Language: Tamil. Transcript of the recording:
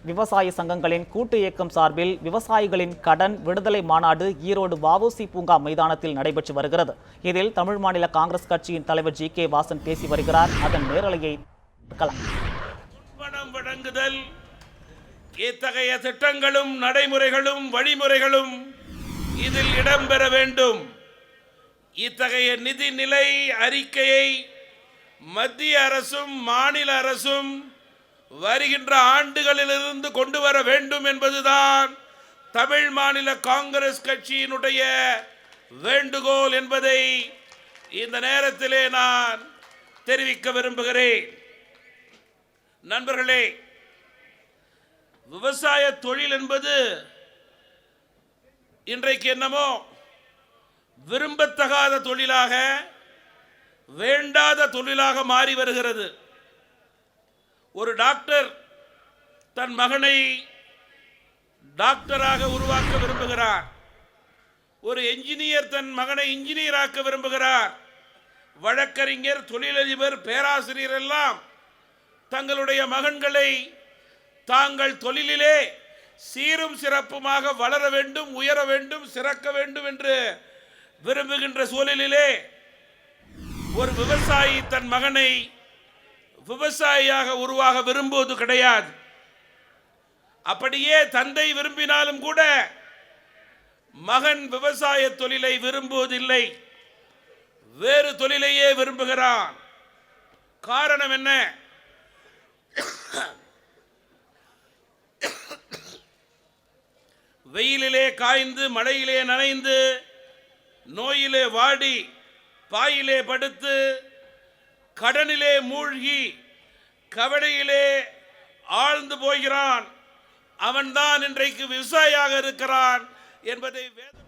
விவசாய சங்கங்களின் கூட்டு இயக்கம் சார்பில் விவசாயிகளின் கடன் விடுதலை மாநாடு ஈரோடு வ.உ.சி. பூங்கா மைதானத்தில் நடைபெற்று வருகிறது. இதில் தமிழ் மாநில காங்கிரஸ் கட்சியின் தலைவர் ஜி.கே. வாசன் பேசி வருகிறார். அதன் நேரலையை வழங்குதல் இத்தகைய திட்டங்களும் நடைமுறைகளும் வழிமுறைகளும் இதில் இடம்பெற வேண்டும். இத்தகைய நிதிநிலை அறிக்கையை மத்திய அரசும் மாநில அரசும் வருகின்ற ஆண்டுகளிலிருந்து கொண்டு வர வேண்டும் என்பதுதான் தமிழ் மாநில காங்கிரஸ் கட்சியினுடைய வேண்டுகோள் என்பதை இந்த நேரத்திலே நான் தெரிவிக்க விரும்புகிறேன். நண்பர்களே, விவசாய தொழில் என்பது இன்றைக்கு என்னமோ விரும்பத்தகாத தொழிலாக, வேண்டாத தொழிலாக மாறி வருகிறது. ஒரு டாக்டர் தன் மகனை டாக்டராக உருவாக்க விரும்புகிறார். ஒரு என்ஜினியர் தன் மகனை இன்ஜினியராக்க விரும்புகிறார். வழக்கறிஞர், தொழிலதிபர், பேராசிரியர் எல்லாம் தங்களுடைய மகன்களை தாங்கள் தொழிலிலே சீரும் சிறப்புமாக வளர வேண்டும், உயர வேண்டும், சிறக்க வேண்டும் என்று விரும்புகின்ற சூழலிலே ஒரு விவசாயி தன் மகனை விவசாயியாக உருவாக விரும்புவது கிடையாது. அப்படியே தந்தை விரும்பினாலும் கூட மகன் விவசாய தொழிலை விரும்புவதில்லை, வேறு தொழிலையே விரும்புகிறான். காரணம் என்ன? வெயிலிலே காய்ந்து, மழையிலே நனைந்து, நோயிலே வாடி, பாயிலே படுத்து, கடனிலே மூழ்கி, கவலையிலே ஆழ்ந்து போகிறான். அவன்தான் இன்றைக்கு விவசாயியாக இருக்கிறான் என்பதை வேதம்